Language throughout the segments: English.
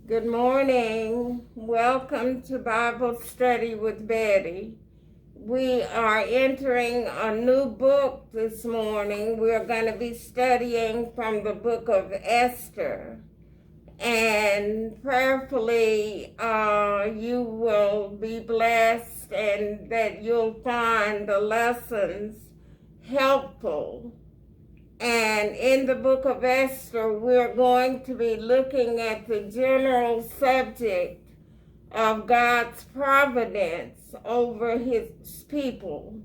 Good morning. Welcome to Bible Study with Betty. We are entering a new book this morning. We're going to be studying from the book of Esther. And prayerfully, you will be blessed and that you'll find the lessons helpful. And in the book of Esther, we're going to be looking at the general subject of God's providence over his people.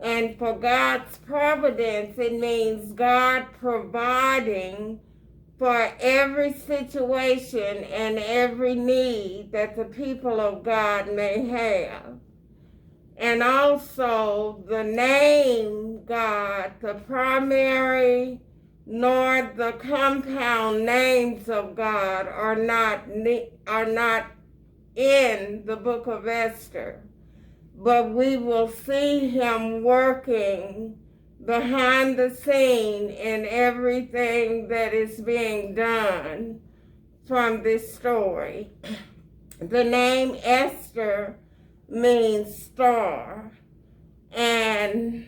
And for God's providence, it means God providing for every situation and every need that the people of God may have. And also the name God, the primary nor the compound names of God are not in the book of Esther. But we will see him working behind the scene in everything that is being done from this story. The name Esther means star, and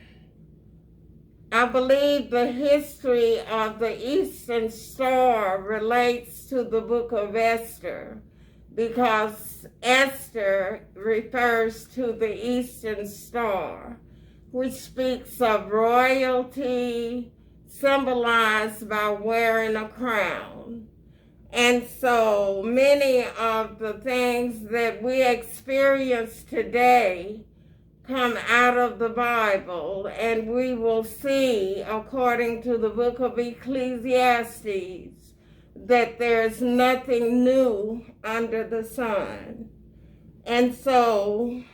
I believe the history of the Eastern Star relates to the book of Esther because Esther refers to the Eastern Star, which speaks of royalty symbolized by wearing a crown. And so many of the things that we experience today come out of the Bible, and we will see, according to the book of Ecclesiastes, that there's nothing new under the sun. And so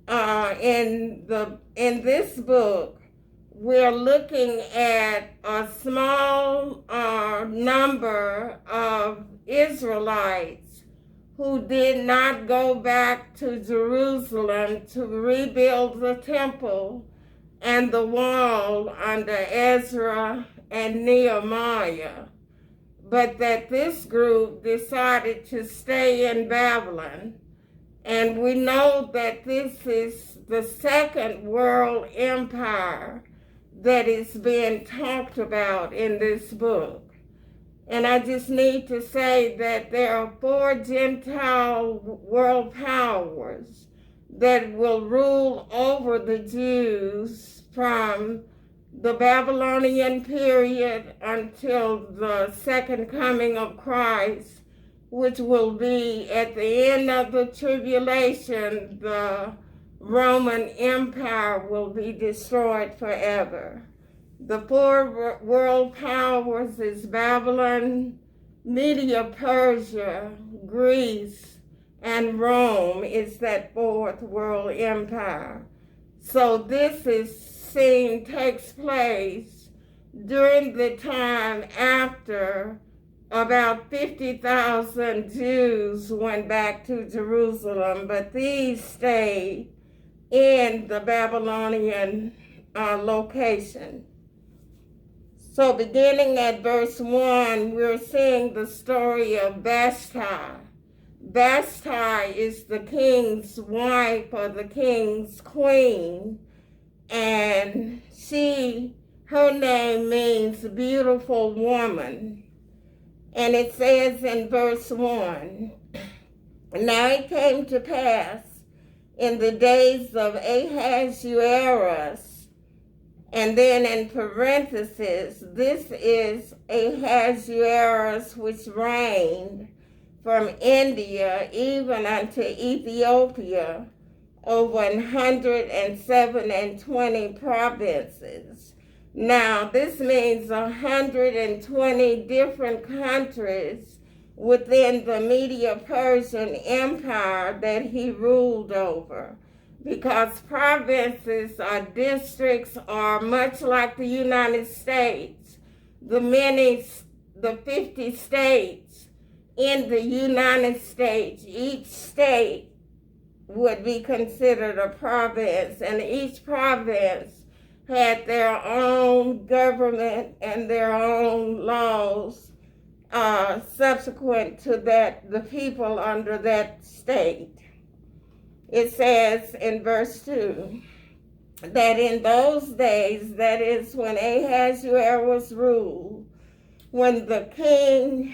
in this book, we're looking at a small number of Israelites who did not go back to Jerusalem to rebuild the temple and the wall under Ezra and Nehemiah, but that this group decided to stay in Babylon. And we know that this is the Second World Empire that is being talked about in this book. And I just need to say that there are 4 Gentile world powers that will rule over the Jews from the Babylonian period until the second coming of Christ, which will be at the end of the tribulation. The Roman Empire will be destroyed forever. The 4 world powers is Babylon, Media, Persia, Greece, and Rome is that 4th world empire. So this takes place during the time after about 50,000 Jews went back to Jerusalem, but these stayed in the Babylonian location. So beginning at verse 1, we're seeing the story of Vashti. Vashti is the king's wife or the king's queen, and her name means beautiful woman. And it says in verse 1, now it came to pass in the days of Ahasuerus, and then in parentheses, this is Ahasuerus, which reigned from India even unto Ethiopia over 127 provinces. Now, this means 120 different countries within the Medo-Persian Empire that he ruled over. Because provinces or districts are much like the United States. The 50 states in the United States, each state would be considered a province, and each province had their own government and their own laws subsequent to that, the people under that state. It says in verse 2 that in those days, that is when Ahasuerus ruled, when the king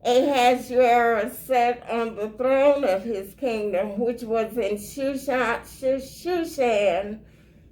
Ahasuerus sat on the throne of his kingdom, which was in Shushan,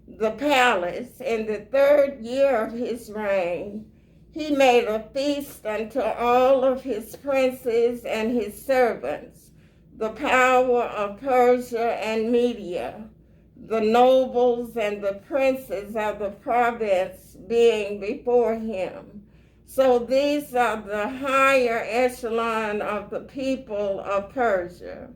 the palace, in the 3rd year of his reign, he made a feast unto all of his princes and his servants, the power of Persia and Media, the nobles and the princes of the province being before him. So these are the higher echelon of the people of Persia.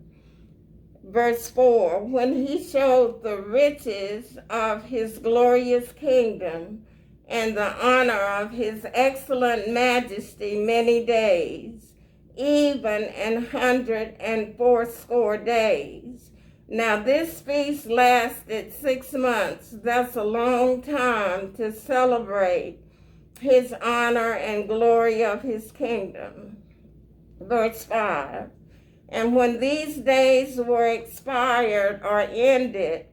Verse 4, when he showed the riches of his glorious kingdom and the honor of his excellent majesty many days, even 180 days. Now this feast lasted 6 months. That's a long time to celebrate his honor and glory of his kingdom. Verse 5, and when these days were expired or ended,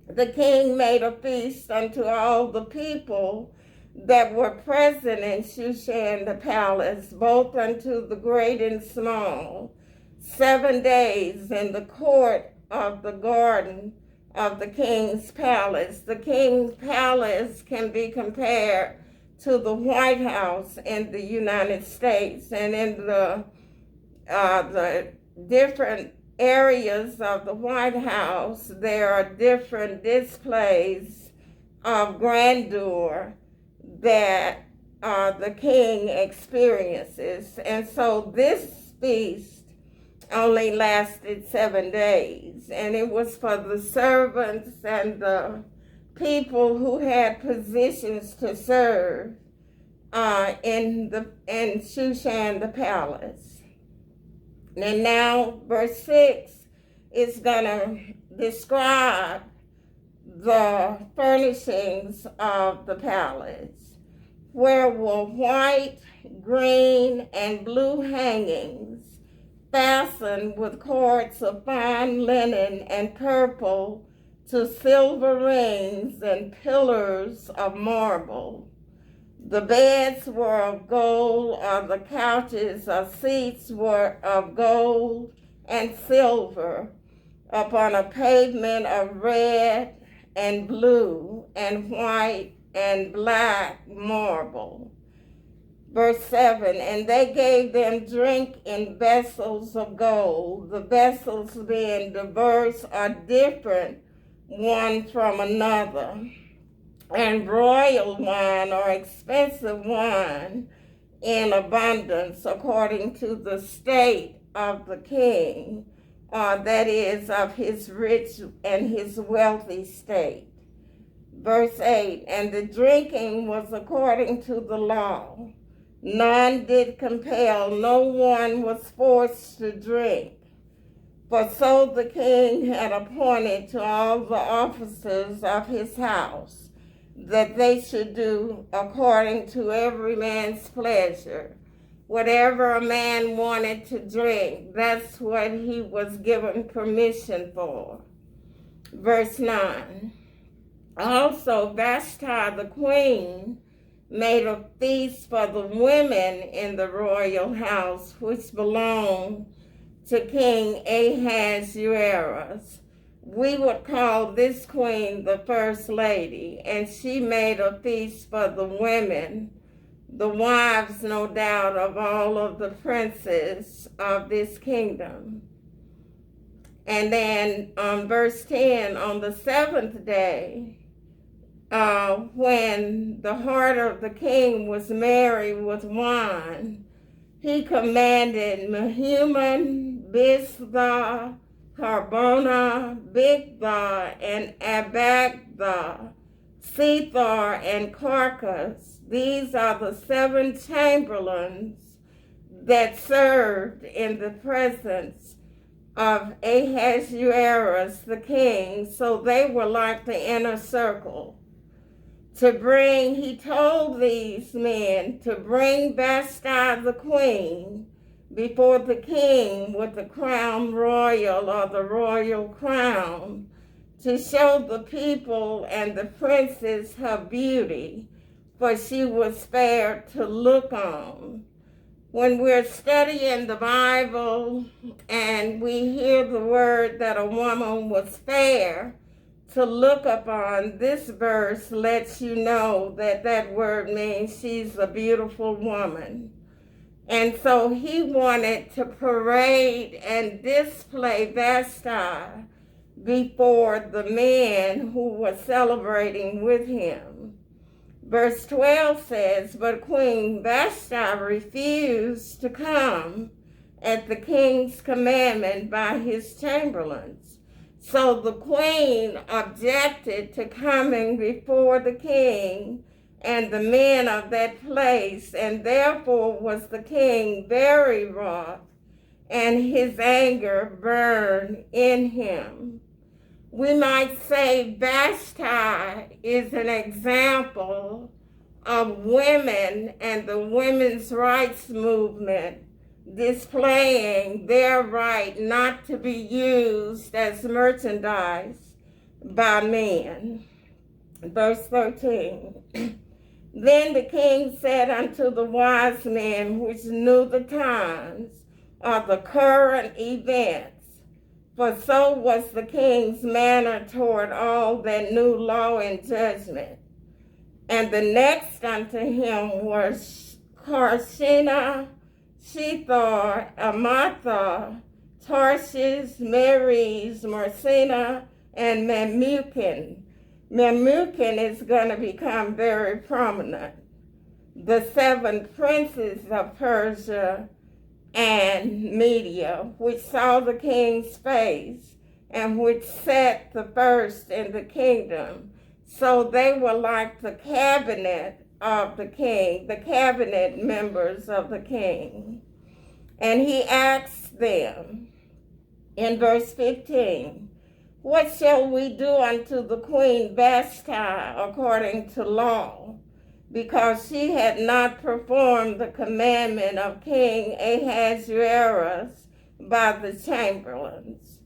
the king made a feast unto all the people that were present in Shushan the palace, both unto the great and small, 7 days in the court of the garden of the king's palace. The king's palace can be compared to the White House in the United States, and in the different areas of the White House, there are different displays of grandeur that the king experiences. And so this feast only lasted 7 days, and it was for the servants and the people who had positions to serve in Shushan the palace. And now verse 6 is going to describe the furnishings of the palace, where were white, green, and blue hangings, fastened with cords of fine linen and purple, to silver rings and pillars of marble. The beds were of gold, or the couches or seats were of gold and silver, upon a pavement of red and blue and white and black marble. Verse 7, and they gave them drink in vessels of gold, the vessels being diverse or different one from another, and royal wine or expensive wine in abundance, according to the state of the king, that is, of his rich and his wealthy state. Verse 8, and the drinking was according to the law. None did compel, no one was forced to drink. For so the king had appointed to all the officers of his house, that they should do according to every man's pleasure. Whatever a man wanted to drink, that's what he was given permission for. Verse 9, also Vashti the queen made a feast for the women in the royal house, which belonged to King Ahasuerus. We would call this queen the first lady, and she made a feast for the women, the wives, no doubt, of all of the princes of this kingdom. And then on verse 10, on the 7th day, when the heart of the king was merry with wine, he commanded Mehuman, Biztha, Harbona, Bigtha, and Abagtha, Sethar, and Carcas. These are the 7 chamberlains that served in the presence of Ahasuerus the king, so they were like the inner circle, he told these men to bring Vashti the queen before the king with the crown royal or the royal crown, to show the people and the princes her beauty, for she was fair to look on. When we're studying the Bible and we hear the word that a woman was fair to look upon, this verse lets you know that that word means she's a beautiful woman. And so he wanted to parade and display Vashti before the men who were celebrating with him. Verse 12 says, but Queen Vashti refused to come at the king's commandment by his chamberlains. So the queen objected to coming before the king and the men of that place, and therefore was the king very wroth, and his anger burned in him. We might say Vashti is an example of women and the women's rights movement displaying their right not to be used as merchandise by men. Verse 13. Then the king said unto the wise men which knew the times or the current events, for so was the king's manner toward all that knew law and judgment. And the next unto him was Carshena, Shethar, Amatha, Tarshish, Meres, Marsena, and Memucan. Memucan is going to become very prominent. The 7 princes of Persia and Media, which saw the king's face, and which sat the first in the kingdom. So they were like the cabinet of the king, the cabinet members of the king. And he asked them in verse 15, what shall we do unto the queen Vashti according to law? Because she had not performed the commandment of King Ahasuerus by the chamberlains.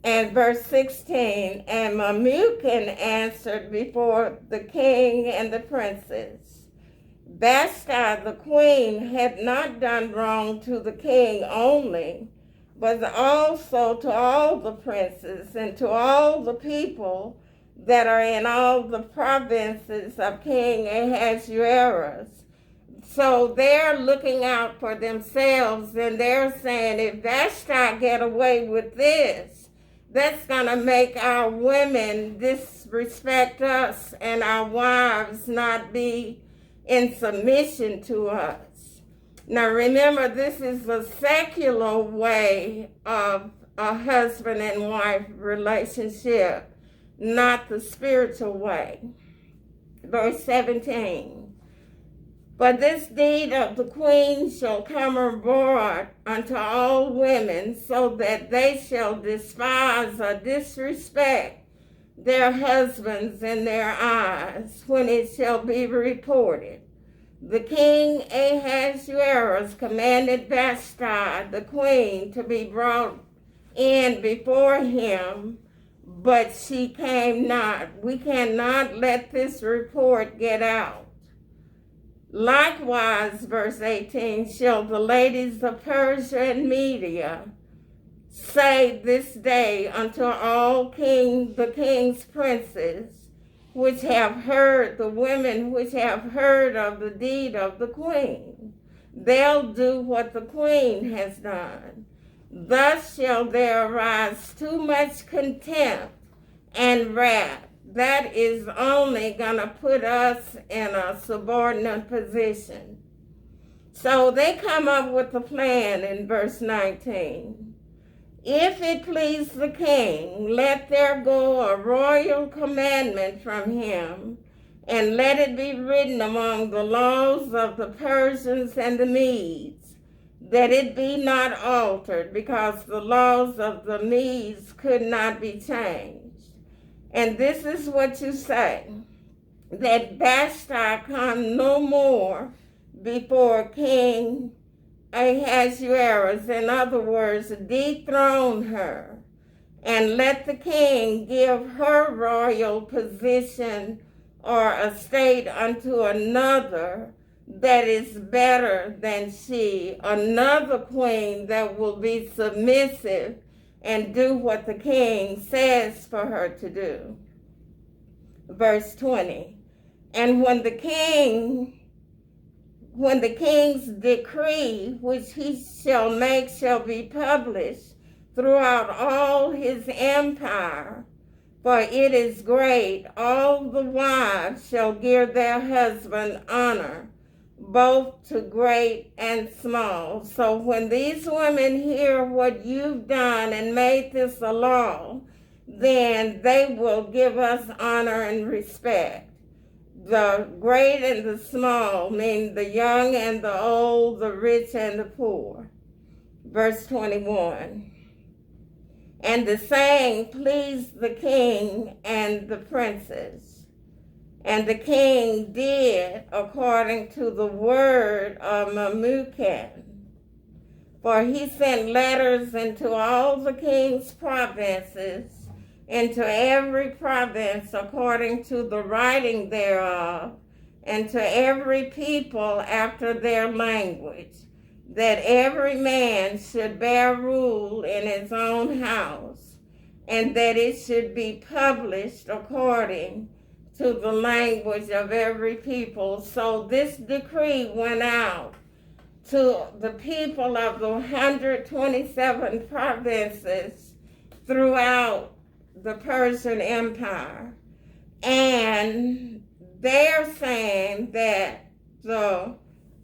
And verse 16, and Memucan answered before the king and the princes, Vashti the queen had not done wrong to the king only, but also to all the princes and to all the people that are in all the provinces of King Ahasuerus. So they're looking out for themselves, and they're saying, if Vashti get away with this, that's going to make our women disrespect us and our wives not be in submission to us. Now remember, this is a secular way of a husband and wife relationship, not the spiritual way. Verse 17. But this deed of the queen shall come abroad unto all women, so that they shall despise or disrespect their husbands in their eyes, when it shall be reported. The king Ahasuerus commanded Vashti, the queen, to be brought in before him, but she came not. We cannot let this report get out. Likewise, verse 18, shall the ladies of Persia and Media say this day unto all the king's princes, which have heard, the women which have heard of the deed of the queen. They'll do what the queen has done. Thus shall there arise too much contempt and wrath. That is only going to put us in a subordinate position. So they come up with a plan in verse 19. If it please the king, let there go a royal commandment from him, and let it be written among the laws of the Persians and the Medes, that it be not altered, because the laws of the Medes could not be changed. And this is what you say. that Vashti come no more before King Ahasuerus. In other words, dethrone her, and let the king give her royal position or estate unto another that is better than she, another queen that will be submissive and do what the king says for her to do. Verse 20. And when the king's decree, which he shall make, shall be published throughout all his empire, for it is great, all the wives shall give their husband honor, both to great and small. So when these women hear what you've done and made this a law, then they will give us honor and respect. The great and the small mean the young and the old, the rich and the poor. Verse 21. And the saying pleased the king and the princes. And the king did according to the word of Memucan. For he sent letters into all the king's provinces, into every province according to the writing thereof, and to every people after their language, that every man should bear rule in his own house, and that it should be published according to the language of every people. So this decree went out to the people of the 127 provinces throughout the Persian Empire. And they're saying that the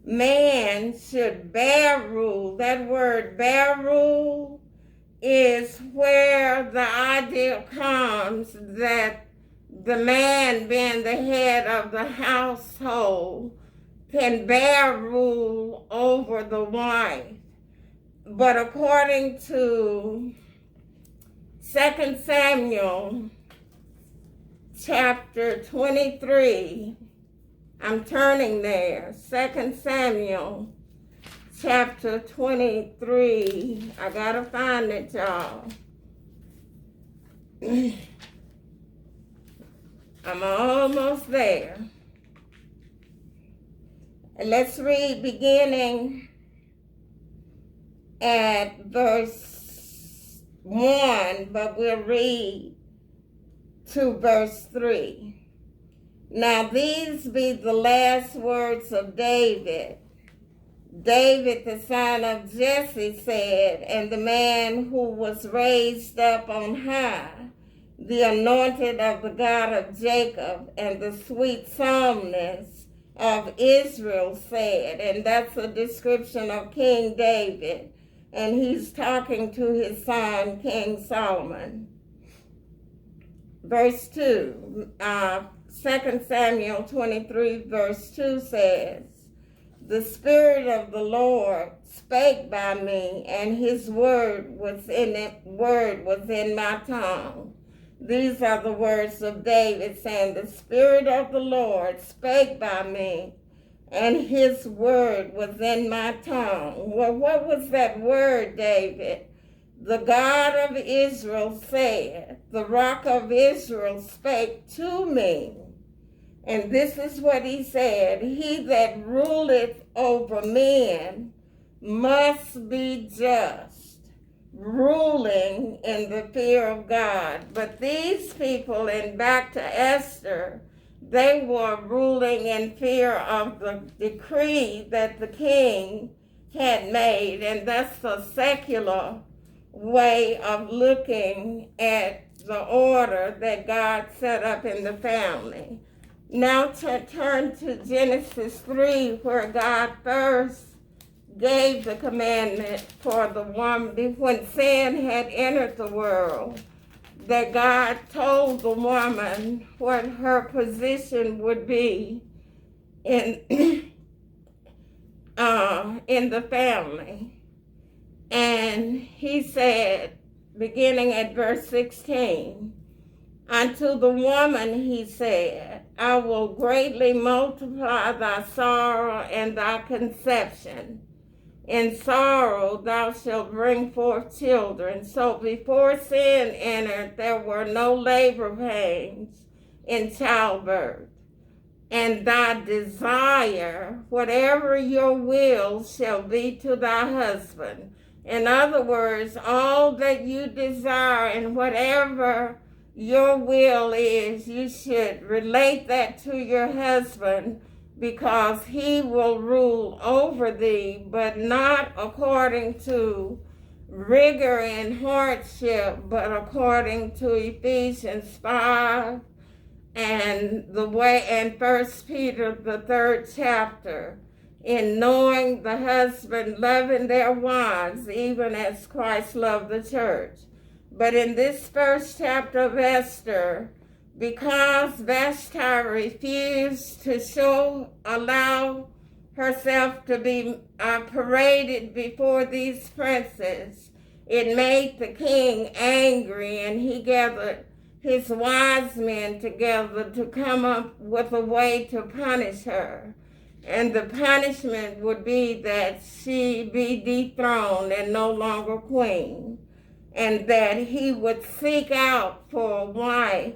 man should bear rule. That word bear rule is where the idea comes that the man, being the head of the household, can bear rule over the wife. But according to 2 Samuel chapter 23, I'm turning there. 2 Samuel chapter 23. I gotta find it, y'all. I'm almost there. And let's read beginning at verse 1, but we'll read to verse 3. Now these be the last words of David. David, the son of Jesse, said, and the man who was raised up on high, the anointed of the God of Jacob, and the sweet psalmist of Israel said, and that's a description of King David, and he's talking to his son, King Solomon. Verse 2, 2 Samuel 23, verse 2 says, the Spirit of the Lord spake by me, and his word was in my tongue. These are the words of David saying, the Spirit of the Lord spake by me, and his word was in my tongue. Well, what was that word, David? The God of Israel said, the rock of Israel spake to me. And this is what he said, he that ruleth over men must be just, ruling in the fear of God. But these people, and back to Esther, they were ruling in fear of the decree that the king had made, and that's a secular way of looking at the order that God set up in the family. Now to turn to Genesis 3, where God first gave the commandment for the woman when sin had entered the world, that God told the woman what her position would be in the family. And he said, beginning at verse 16, Unto the woman he said, I will greatly multiply thy sorrow and thy conception. In sorrow thou shalt bring forth children. So before sin entered, there were no labor pains in childbirth. And thy desire, whatever your will, shall be to thy husband. In other words, all that you desire and whatever your will is, you should relate that to your husband, because he will rule over thee, but not according to rigor and hardship, but according to Ephesians 5 and the way in 1 Peter, the 3rd chapter, in knowing the husband loving their wives, even as Christ loved the church. But in this first chapter of Esther, because Vashti refused to allow herself to be paraded before these princes, it made the king angry, and he gathered his wise men together to come up with a way to punish her. And the punishment would be that she be dethroned and no longer queen, and that he would seek out for a wife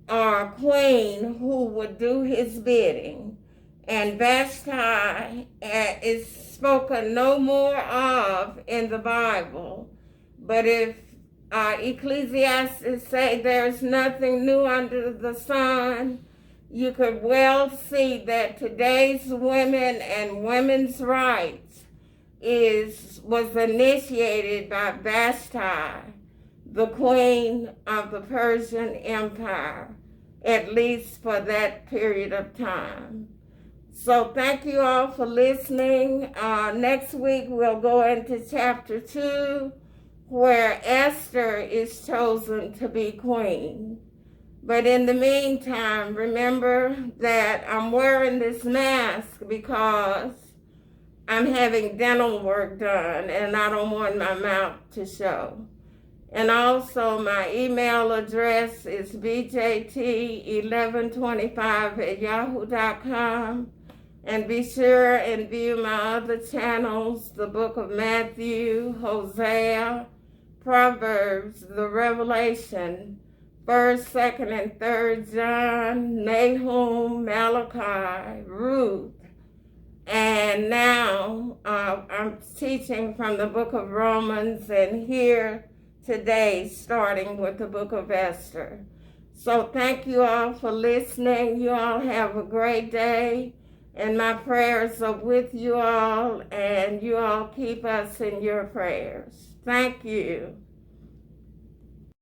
or a queen who would do his bidding. And Vashti is spoken no more of in the Bible. But if Ecclesiastes say there's nothing new under the sun, you could well see that today's women and women's rights was initiated by Vashti, the queen of the Persian Empire, at least for that period of time. So thank you all for listening. Next week we'll go into chapter 2, where Esther is chosen to be queen. But in the meantime, remember that I'm wearing this mask because I'm having dental work done and I don't want my mouth to show. And also my email address is bjt1125@yahoo.com. And be sure and view my other channels, the book of Matthew, Hosea, Proverbs, the Revelation, 1st, 2nd, and 3rd John, Nahum, Malachi, Ruth. And now I'm teaching from the book of Romans, and here today starting with the book of Esther. So thank you all for listening. You all have a great day. And my prayers are with you all, and you all keep us in your prayers. Thank you.